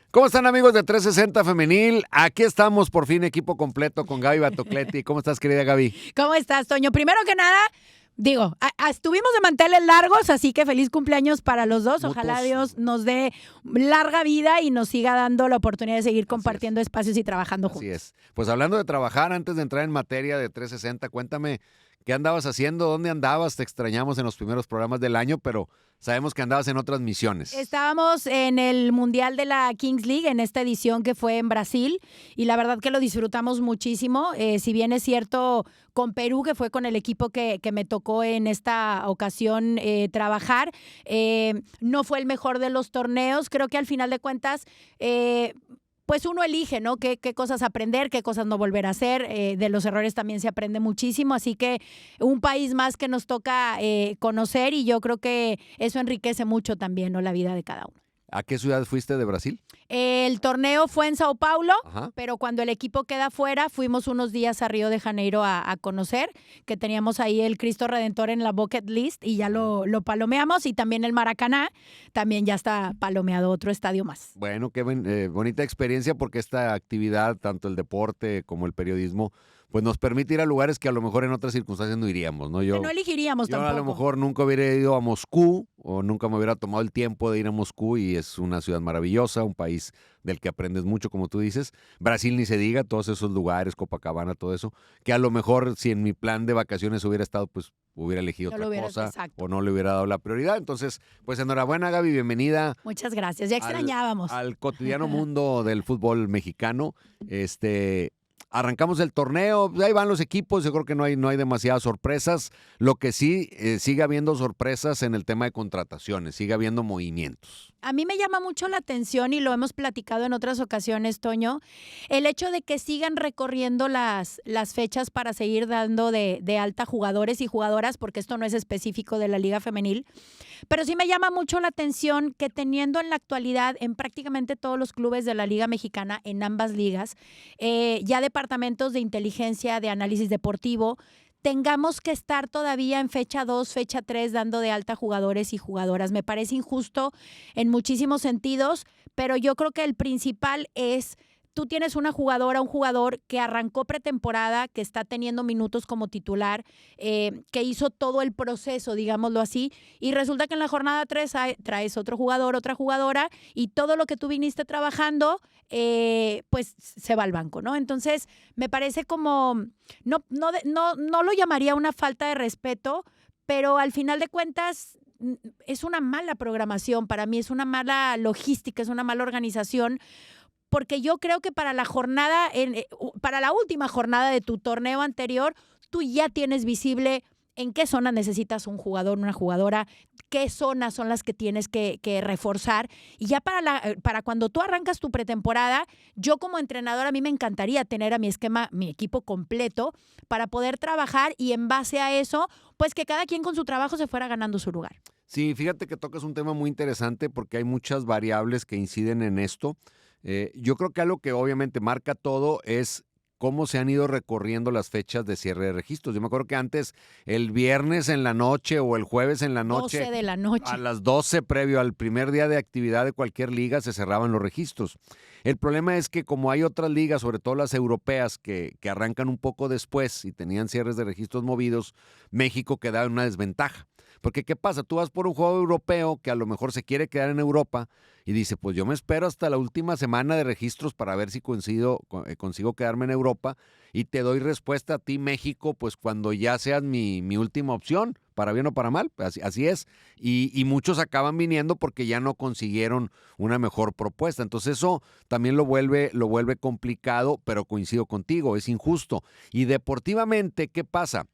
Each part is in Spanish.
¿Cómo están, amigos de 360 Femenil? Aquí estamos por fin, equipo completo con Gaby Batocletti. ¿Cómo estás, querida Gaby? ¿Cómo estás, Toño? Primero que nada, estuvimos de manteles largos, así que feliz cumpleaños para los dos. Mutuos. Ojalá Dios nos dé larga vida y nos siga dando la oportunidad de seguir compartiendo espacios y trabajando juntos. Así es. Pues hablando de trabajar, antes de entrar en materia de 360, cuéntame, ¿qué andabas haciendo? ¿Dónde andabas? Te extrañamos en los primeros programas del año, pero sabemos que andabas en otras misiones. Estábamos en el Mundial de la Kings League, en esta edición que fue en Brasil, y la verdad que lo disfrutamos muchísimo. Si bien es cierto, con Perú, que fue con el equipo que me tocó en esta ocasión trabajar, no fue el mejor de los torneos. Creo que al final de cuentas, pues uno elige, ¿no? ¿Qué cosas aprender, qué cosas no volver a hacer? De los errores también se aprende muchísimo, así que un país más que nos toca conocer, y yo creo que eso enriquece mucho también, ¿no? La vida de cada uno. ¿A qué ciudad fuiste de Brasil? El torneo fue en Sao Paulo, Ajá. pero cuando el equipo queda fuera, fuimos unos días a Río de Janeiro a conocer, que teníamos ahí el Cristo Redentor en la bucket list y ya lo palomeamos, y también el Maracaná, también ya está palomeado, otro estadio más. Bueno, qué bonita experiencia, porque esta actividad, tanto el deporte como el periodismo, pues nos permite ir a lugares que a lo mejor en otras circunstancias no iríamos, ¿no? Que no elegiríamos Yo tampoco. a lo mejor nunca hubiera ido a Moscú, o nunca me hubiera tomado el tiempo de ir a Moscú, y es una ciudad maravillosa, un país del que aprendes mucho, como tú dices. Brasil ni se diga, todos esos lugares, Copacabana, todo eso, que a lo mejor si en mi plan de vacaciones hubiera estado, pues hubiera elegido No lo otra hubieras, cosa, exacto. o no le hubiera dado la prioridad. Entonces, pues enhorabuena, Gaby, bienvenida Muchas gracias, ya extrañábamos. al cotidiano mundo del fútbol mexicano. Arrancamos el torneo, ahí van los equipos, yo creo que no hay demasiadas sorpresas. Lo que sí, sigue habiendo sorpresas en el tema de contrataciones, sigue habiendo movimientos. A mí me llama mucho la atención, y lo hemos platicado en otras ocasiones, Toño, el hecho de que sigan recorriendo las fechas para seguir dando de alta jugadores y jugadoras, porque esto no es específico de la Liga Femenil, pero sí me llama mucho la atención que, teniendo en la actualidad en prácticamente todos los clubes de la Liga Mexicana, en ambas ligas, ya departamentos de inteligencia, de análisis deportivo, tengamos que estar todavía en fecha 2, fecha 3 dando de alta jugadores y jugadoras. Me parece injusto en muchísimos sentidos, pero yo creo que el principal es: tú tienes una jugadora, un jugador que arrancó pretemporada, que está teniendo minutos como titular, que hizo todo el proceso, digámoslo así, y resulta que en la jornada 3 traes otro jugador, otra jugadora, y todo lo que tú viniste trabajando, pues se va al banco, ¿no? Entonces, me parece como, no lo llamaría una falta de respeto, pero al final de cuentas es una mala programación para mí, es una mala logística, es una mala organización, porque yo creo que para la última jornada de tu torneo anterior, tú ya tienes visible en qué zona necesitas un jugador, una jugadora, qué zonas son las que tienes que reforzar, y ya para cuando tú arrancas tu pretemporada, yo como entrenador, a mí me encantaría tener a mi equipo completo para poder trabajar, y en base a eso, pues que cada quien con su trabajo se fuera ganando su lugar. Sí, fíjate que tocas un tema muy interesante, porque hay muchas variables que inciden en esto. Yo creo que algo que obviamente marca todo es cómo se han ido recorriendo las fechas de cierre de registros. Yo me acuerdo que antes, el viernes en la noche o el jueves en la noche, 12 de la noche. a las 12, previo al primer día de actividad de cualquier liga, se cerraban los registros. El problema es que, como hay otras ligas, sobre todo las europeas, que arrancan un poco después y tenían cierres de registros movidos, México quedaba en una desventaja. Porque, ¿qué pasa? Tú vas por un juego europeo que a lo mejor se quiere quedar en Europa y dice, pues yo me espero hasta la última semana de registros para ver si consigo quedarme en Europa, y te doy respuesta a ti, México, pues cuando ya seas mi última opción, para bien o para mal, así es. Y muchos acaban viniendo porque ya no consiguieron una mejor propuesta. Entonces eso también lo vuelve complicado, pero coincido contigo, es injusto. Y deportivamente, ¿qué pasa?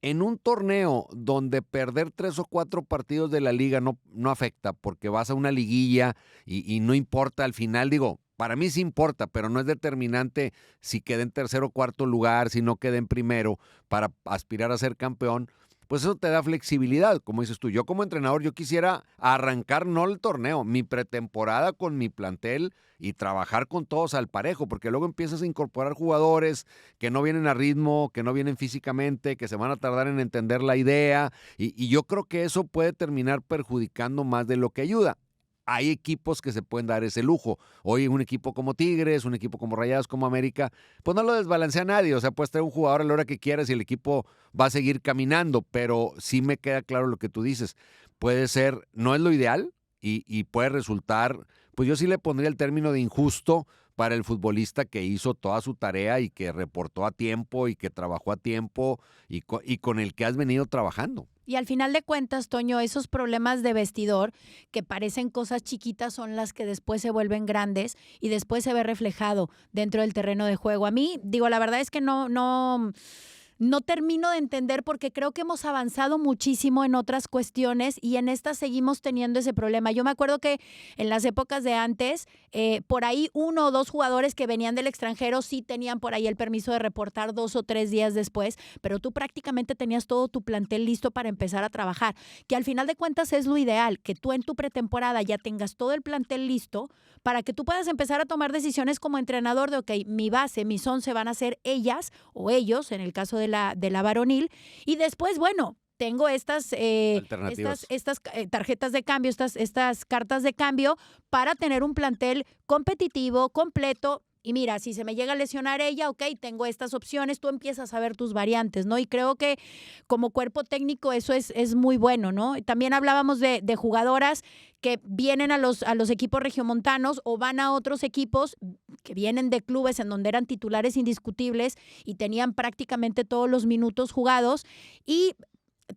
En un torneo donde perder 3 o 4 partidos de la liga no afecta, porque vas a una liguilla y no importa al final, digo, para mí sí importa, pero no es determinante si quedé en tercer o cuarto lugar, si no quedé en primero para aspirar a ser campeón. Pues eso te da flexibilidad, como dices tú. Yo como entrenador, yo quisiera arrancar no el torneo, mi pretemporada con mi plantel, y trabajar con todos al parejo, porque luego empiezas a incorporar jugadores que no vienen a ritmo, que no vienen físicamente, que se van a tardar en entender la idea, y yo creo que eso puede terminar perjudicando más de lo que ayuda. hay equipos que se pueden dar ese lujo. Hoy un equipo como Tigres, un equipo como Rayados, como América, pues no lo desbalancea nadie. O sea, puedes traer un jugador a la hora que quieras y el equipo va a seguir caminando, pero sí me queda claro lo que tú dices. Puede ser, no es lo ideal y puede resultar, pues yo sí le pondría el término de injusto para el futbolista que hizo toda su tarea y que reportó a tiempo y que trabajó a tiempo y con el que has venido trabajando. Y al final de cuentas, Toño, esos problemas de vestidor que parecen cosas chiquitas son las que después se vuelven grandes y después se ve reflejado dentro del terreno de juego. A mí, digo, la verdad es que no termino de entender porque creo que hemos avanzado muchísimo en otras cuestiones y en estas seguimos teniendo ese problema. Yo me acuerdo que en las épocas de antes, por ahí 1 o 2 jugadores que venían del extranjero sí tenían por ahí el permiso de reportar 2 o 3 días después, pero tú prácticamente tenías todo tu plantel listo para empezar a trabajar, que al final de cuentas es lo ideal, que tú en tu pretemporada ya tengas todo el plantel listo para que tú puedas empezar a tomar decisiones como entrenador de, ok, mi base, mis 11 van a ser ellas o ellos, en el caso de la varonil, y después, bueno, tengo estas tarjetas de cambio, estas cartas de cambio para tener un plantel competitivo, completo. Y mira, si se me llega a lesionar ella, ok, tengo estas opciones, tú empiezas a ver tus variantes, ¿no? Y creo que como cuerpo técnico eso es muy bueno, ¿no? También hablábamos de jugadoras que vienen a los equipos regiomontanos o van a otros equipos que vienen de clubes en donde eran titulares indiscutibles y tenían prácticamente todos los minutos jugados y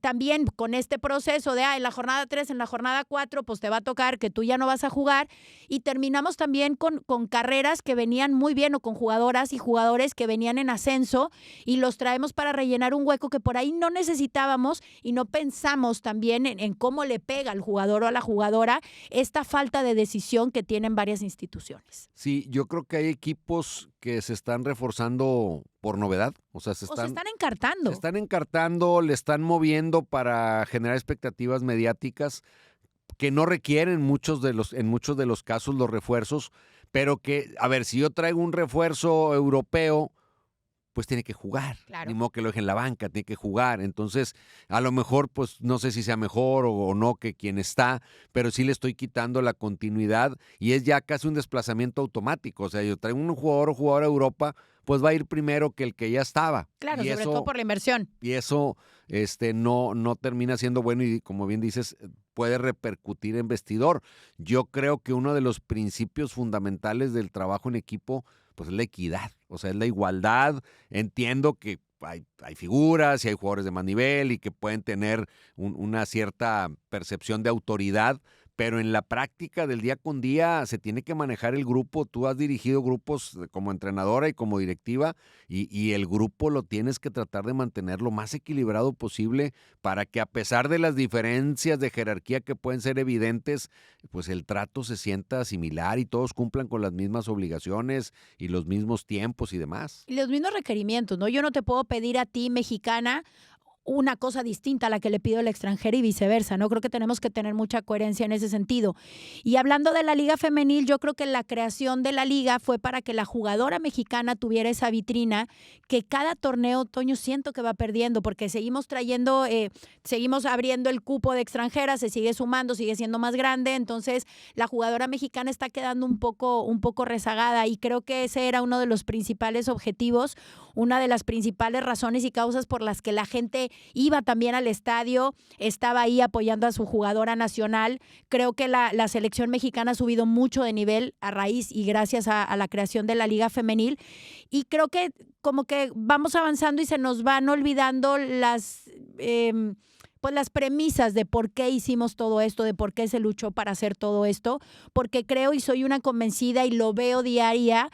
también con este proceso de en la jornada 3, en la jornada 4, pues te va a tocar que tú ya no vas a jugar y terminamos también con carreras que venían muy bien o con jugadoras y jugadores que venían en ascenso y los traemos para rellenar un hueco que por ahí no necesitábamos y no pensamos también en cómo le pega al jugador o a la jugadora esta falta de decisión que tienen varias instituciones. Sí, yo creo que hay equipos que se están reforzando por novedad, o sea, se están encartando. Se están encartando, le están moviendo para generar expectativas mediáticas que no requieren en muchos de los casos los refuerzos, pero que, a ver, si yo traigo un refuerzo europeo, pues tiene que jugar. Claro. Ni modo que lo deje en la banca, tiene que jugar. Entonces, a lo mejor, pues no sé si sea mejor o no que quien está, pero sí le estoy quitando la continuidad y es ya casi un desplazamiento automático. O sea, yo traigo un jugador o jugadora a Europa, pues va a ir primero que el que ya estaba. Claro, y sobre eso, todo por la inversión. Y eso no termina siendo bueno y, como bien dices, puede repercutir en vestidor. Yo creo que uno de los principios fundamentales del trabajo en equipo pues es la equidad, o sea, es la igualdad. Entiendo que hay figuras y hay jugadores de más nivel y que pueden tener una cierta percepción de autoridad, pero en la práctica del día con día se tiene que manejar el grupo. Tú has dirigido grupos como entrenadora y como directiva y el grupo lo tienes que tratar de mantener lo más equilibrado posible para que a pesar de las diferencias de jerarquía que pueden ser evidentes, pues el trato se sienta similar y todos cumplan con las mismas obligaciones y los mismos tiempos y demás. Y los mismos requerimientos, ¿no? Yo no te puedo pedir a ti, mexicana, una cosa distinta a la que le pido al extranjero y viceversa, ¿no? Creo que tenemos que tener mucha coherencia en ese sentido. Y hablando de la Liga Femenil, yo creo que la creación de la Liga fue para que la jugadora mexicana tuviera esa vitrina que cada torneo, Toño, siento que va perdiendo porque seguimos trayendo, seguimos abriendo el cupo de extranjeras, se sigue sumando, sigue siendo más grande, entonces la jugadora mexicana está quedando un poco rezagada y creo que ese era uno de los principales objetivos, una de las principales razones y causas por las que la gente iba también al estadio, estaba ahí apoyando a su jugadora nacional. Creo que la selección mexicana ha subido mucho de nivel a raíz y gracias a la creación de la Liga Femenil. Y creo que como que vamos avanzando y se nos van olvidando pues las premisas de por qué hicimos todo esto, de por qué se luchó para hacer todo esto, porque creo y soy una convencida y lo veo diaria,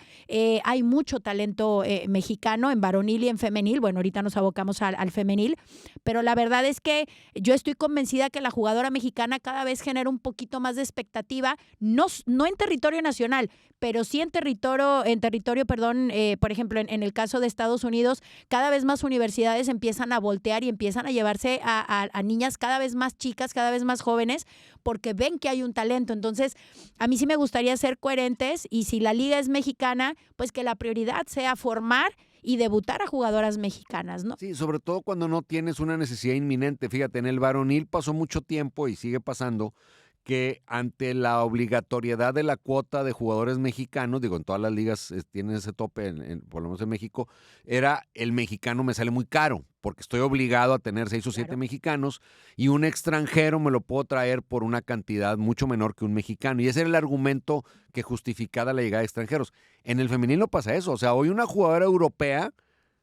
hay mucho talento mexicano en varonil y en femenil. Bueno, ahorita nos abocamos al femenil, pero la verdad es que yo estoy convencida que la jugadora mexicana cada vez genera un poquito más de expectativa, no en territorio nacional, pero sí en territorio, por ejemplo, en el caso de Estados Unidos, cada vez más universidades empiezan a voltear y empiezan a llevarse a niñas cada vez más chicas, cada vez más jóvenes, porque ven que hay un talento. Entonces, a mí sí me gustaría ser coherentes y si la liga es mexicana, pues que la prioridad sea formar y debutar a jugadoras mexicanas, ¿no? Sí, sobre todo cuando no tienes una necesidad inminente. Fíjate, en el varonil pasó mucho tiempo y sigue pasando que ante la obligatoriedad de la cuota de jugadores mexicanos, digo, en todas las ligas tienen ese tope, por lo menos en México, era el mexicano me sale muy caro, porque estoy obligado a tener 6 o 7 Claro. mexicanos y un extranjero me lo puedo traer por una cantidad mucho menor que un mexicano. Y ese era el argumento que justificaba la llegada de extranjeros. En el femenil no pasa eso. O sea, hoy una jugadora europea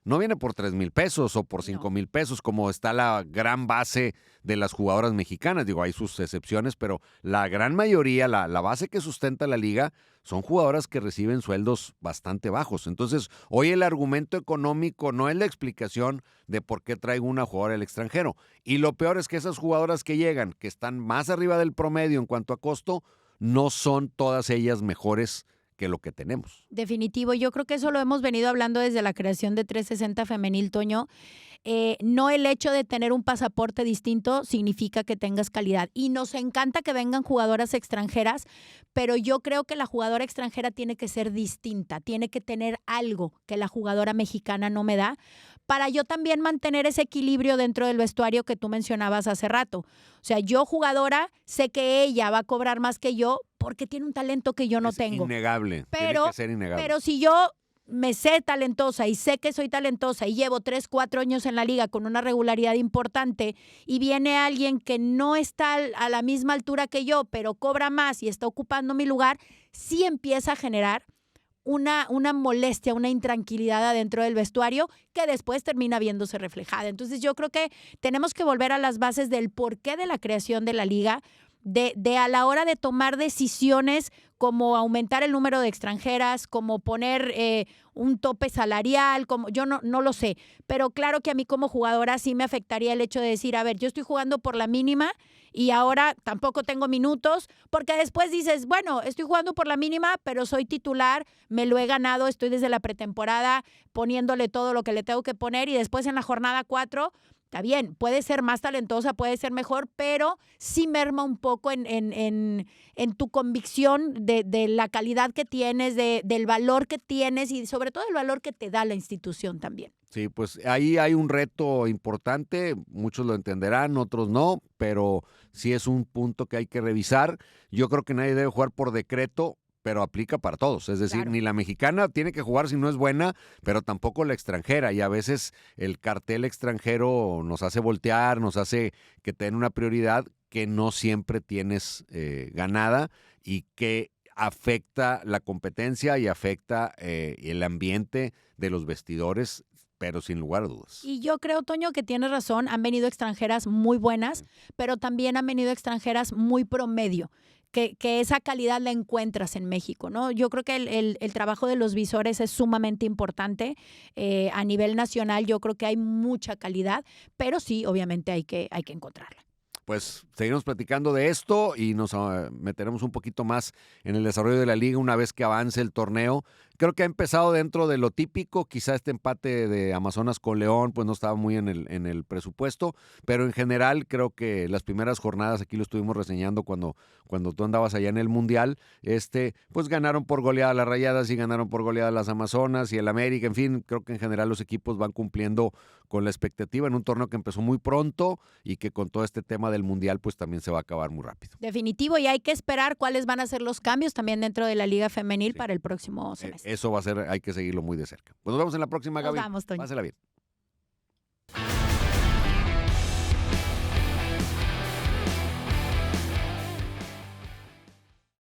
no viene por 3,000 pesos o por 5,000 pesos, como está la gran base de las jugadoras mexicanas. Digo, hay sus excepciones, pero la gran mayoría, la base que sustenta la liga, son jugadoras que reciben sueldos bastante bajos. Entonces, hoy el argumento económico no es la explicación de por qué traigo una jugadora del extranjero. Y lo peor es que esas jugadoras que llegan, que están más arriba del promedio en cuanto a costo, no son todas ellas mejores que lo que tenemos. Definitivo, yo creo que eso lo hemos venido hablando desde la creación de 360 Femenil, Toño. No el hecho de tener un pasaporte distinto significa que tengas calidad. Y nos encanta que vengan jugadoras extranjeras, pero yo creo que la jugadora extranjera tiene que ser distinta, tiene que tener algo que la jugadora mexicana no me da, para yo también mantener ese equilibrio dentro del vestuario que tú mencionabas hace rato. O sea, yo jugadora sé que ella va a cobrar más que yo porque tiene un talento que yo no tengo. Innegable, tiene que ser innegable. Pero si yo me sé talentosa y sé que soy talentosa y llevo 3, 4 años en la liga con una regularidad importante y viene alguien que no está a la misma altura que yo, pero cobra más y está ocupando mi lugar, sí empieza a generar una molestia, una intranquilidad adentro del vestuario que después termina viéndose reflejada. Entonces yo creo que tenemos que volver a las bases del porqué de la creación de la liga, de a la hora de tomar decisiones como aumentar el número de extranjeras, como poner un tope salarial, como yo no lo sé, pero claro que a mí como jugadora sí me afectaría el hecho de decir, a ver, yo estoy jugando por la mínima y ahora tampoco tengo minutos, porque después dices, bueno, estoy jugando por la mínima, pero soy titular, me lo he ganado, estoy desde la pretemporada poniéndole todo lo que le tengo que poner y después en la jornada 4 está bien, puede ser más talentosa, puede ser mejor, pero sí merma un poco en tu convicción de la calidad que tienes, del valor que tienes y sobre todo el valor que te da la institución también. Sí, pues ahí hay un reto importante, muchos lo entenderán, otros no, pero sí es un punto que hay que revisar. Yo creo que nadie debe jugar por decreto, pero aplica para todos. Es decir, Claro. ni la mexicana tiene que jugar si no es buena, pero tampoco la extranjera. Y a veces el cartel extranjero nos hace voltear, nos hace que tenga una prioridad que no siempre tienes ganada y que afecta la competencia y afecta el ambiente de los vestidores, pero sin lugar a dudas. Y yo creo, Toño, que tienes razón, han venido extranjeras muy buenas, pero también han venido extranjeras muy promedio. Que esa calidad la encuentras en México, ¿no? Yo creo que el trabajo de los visores es sumamente importante. A nivel nacional yo creo que hay mucha calidad, pero sí, obviamente hay que encontrarla. Pues seguimos platicando de esto y nos meteremos un poquito más en el desarrollo de la liga una vez que avance el torneo. Creo que ha empezado dentro de lo típico, quizá este empate de Amazonas con León pues no estaba muy en el presupuesto, pero en general creo que las primeras jornadas, aquí lo estuvimos reseñando cuando tú andabas allá en el Mundial, pues ganaron por goleada las Rayadas y ganaron por goleada las Amazonas y el América, en fin, creo que en general los equipos van cumpliendo con la expectativa en un torneo que empezó muy pronto y que con todo este tema del Mundial pues también se va a acabar muy rápido. Definitivo, y hay que esperar cuáles van a ser los cambios también dentro de la Liga Femenil para el próximo semestre. Eso va a ser, hay que seguirlo muy de cerca. Pues nos vemos en la próxima, Gaby. Nos vamos, Toño. Pásela bien.